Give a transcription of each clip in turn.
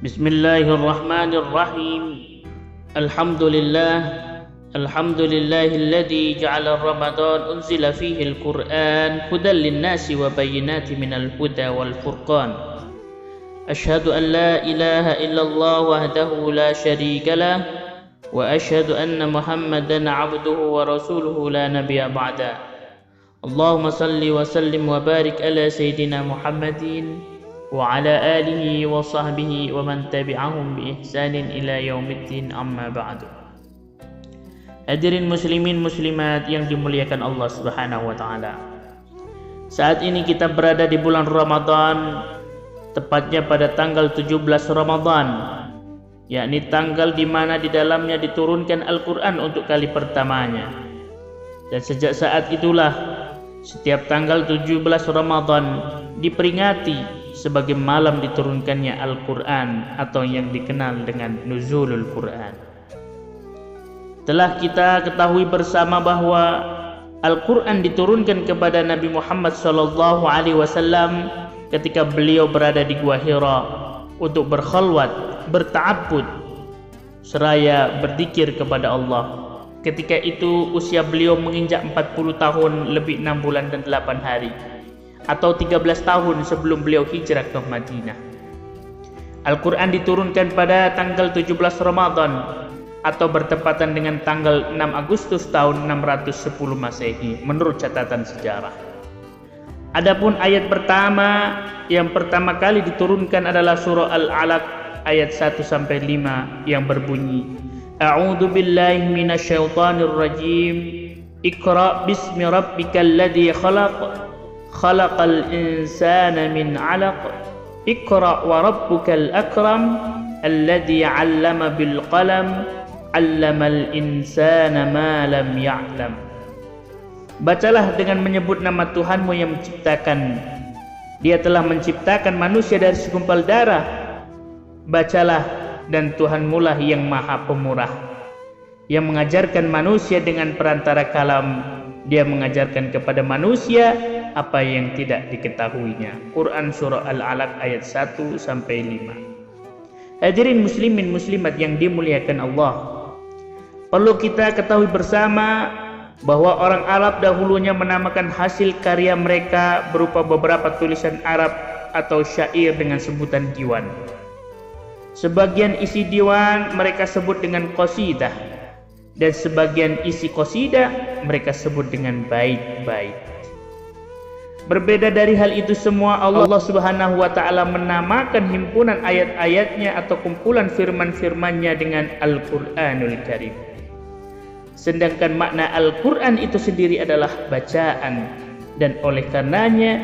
Bismillahirrahmanirrahim. Alhamdulillahilladzi ja'ala Ramadan unzila fihi al-Qur'an hudan lin-nasi wa bayyinatin minal huda wal furqan. Asyhadu an la ilaha illallah wahdahu la syarika lah wa asyhadu anna Muhammadan 'abduhu wa rasuluhu la nabiyya ba'da. Allahumma salli wa sallim wa barik ala sayyidina Muhammadin wa ala alihi wa sahbihi wa man tabi'ahum bi ihsanin ila yaumiddin, amma ba'du. Hadirin muslimin muslimat yang dimuliakan Allah Subhanahu wa taala. Saat ini kita berada di bulan Ramadan, tepatnya pada tanggal 17 Ramadan, yakni tanggal di mana di dalamnya diturunkan Al-Qur'an untuk kali pertamanya. Dan sejak saat itulah setiap tanggal 17 Ramadan diperingati sebagai malam diturunkannya Al-Quran atau yang dikenal dengan Nuzulul Quran. Telah kita ketahui bersama bahwa Al-Quran diturunkan kepada Nabi Muhammad SAW ketika beliau berada di Gua Hira untuk berkhalwat, berta'abbud, seraya berzikir kepada Allah. Ketika itu usia beliau menginjak 40 tahun lebih 6 bulan dan 8 hari, atau 13 tahun sebelum beliau hijrah ke Madinah. Al-Quran diturunkan pada tanggal 17 Ramadan atau bertepatan dengan tanggal 6 Agustus tahun 610 Masehi menurut catatan sejarah. Adapun ayat pertama yang pertama kali diturunkan adalah surah Al-Alaq ayat 1-5 yang berbunyi, A'udzu billahi minasyaitonir rajim. Iqra bismi rabbikal ladzi khalaq. Khalaqal insana min 'alaq. Iqra wa rabbukal akram. Alladzi 'allama bil qalam. 'Allamal insana ma lam ya'lam. Bacalah dengan menyebut nama Tuhanmu yang menciptakan. Dia telah menciptakan manusia dari segumpal darah. Bacalah, dan Tuhanmu lah yang maha pemurah, yang mengajarkan manusia dengan perantara kalam. Dia mengajarkan kepada manusia apa yang tidak diketahuinya. Quran surah Al-Alaq ayat 1-5. Hadirin muslimin muslimat yang dimuliakan Allah, perlu kita ketahui bersama bahwa orang Arab dahulunya menamakan hasil karya mereka berupa beberapa tulisan Arab atau syair dengan sebutan diwan. Sebagian isi diwan mereka sebut dengan qasidah, dan sebagian isi qasidah mereka sebut dengan bait-bait. Berbeda dari hal itu semua, Allah Subhanahu wa taala menamakan himpunan ayat-ayatnya atau kumpulan firman-firmannya dengan Al-Qur'anul Karim. Sedangkan makna Al-Qur'an itu sendiri adalah bacaan, dan oleh karenanya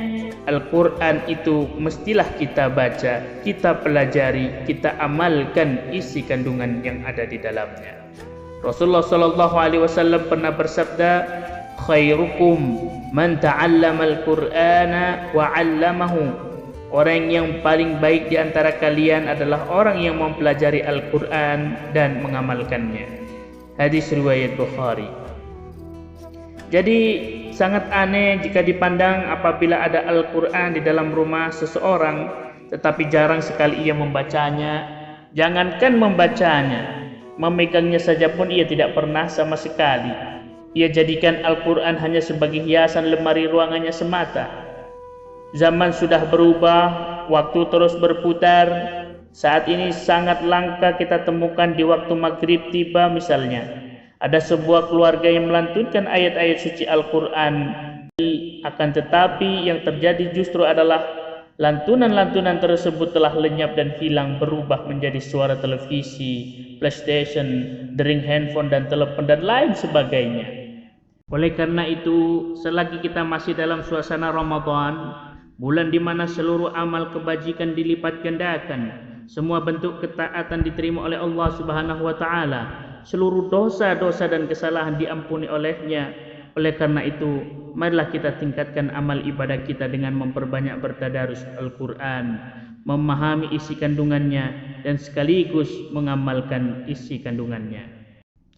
Al-Quran itu mestilah kita baca, kita pelajari, kita amalkan isi kandungan yang ada di dalamnya. Rasulullah SAW pernah bersabda, khairukum man ta'allama al-Qur'ana wa 'allamahu. Orang yang paling baik di antara kalian adalah orang yang mempelajari Al-Quran dan mengamalkannya. Hadis riwayat Bukhari. Jadi sangat aneh jika dipandang apabila ada Al-Quran di dalam rumah seseorang tetapi jarang sekali ia membacanya. Jangankan membacanya, memegangnya saja pun ia tidak pernah sama sekali. Ia jadikan Al-Quran hanya sebagai hiasan lemari ruangannya semata. Zaman sudah berubah, waktu terus berputar. Saat ini sangat langka kita temukan di waktu maghrib tiba misalnya ada sebuah keluarga yang melantunkan ayat-ayat suci Al-Quran. Akan tetapi yang terjadi justru adalah lantunan-lantunan tersebut telah lenyap dan hilang, berubah menjadi suara televisi, PlayStation, dering handphone dan telepon dan lain sebagainya. Oleh karena itu, selagi kita masih dalam suasana Ramadan, bulan di mana seluruh amal kebajikan dilipat gandakan, semua bentuk ketaatan diterima oleh Allah Subhanahu wa taala, seluruh dosa-dosa dan kesalahan diampuni olehnya. Oleh karena itu, marilah kita tingkatkan amal ibadah kita dengan memperbanyak bertadarus Al-Quran, memahami isi kandungannya, dan sekaligus mengamalkan isi kandungannya.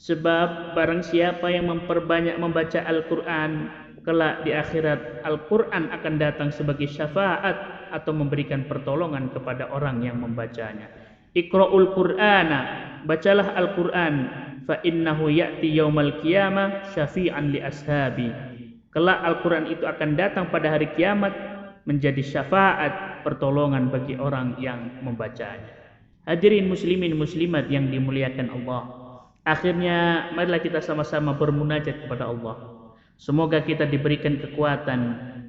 Sebab barang siapa yang memperbanyak membaca Al-Quran, kelak di akhirat Al-Quran akan datang sebagai syafaat atau memberikan pertolongan kepada orang yang membacanya. Iqra'ul Qur'ana, bacalah Al-Qur'an, fa innahu ya'ti yaumal qiyamah syafi'an li ashabi. Kelak Al-Qur'an itu akan datang pada hari kiamat menjadi syafaat, pertolongan bagi orang yang membacanya. Hadirin muslimin muslimat yang dimuliakan Allah. Akhirnya marilah kita sama-sama bermunajat kepada Allah. Semoga kita diberikan kekuatan,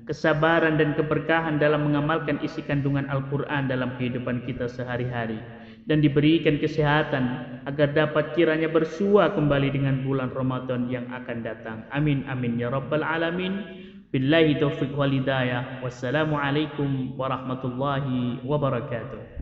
kesabaran dan keberkahan dalam mengamalkan isi kandungan Al-Qur'an dalam kehidupan kita sehari-hari, dan diberikan kesehatan agar dapat kiranya bersua kembali dengan bulan Ramadan yang akan datang. Amin amin ya rabbal alamin. Billahi taufiq wal hidayah. Wassalamualaikum warahmatullahi wabarakatuh.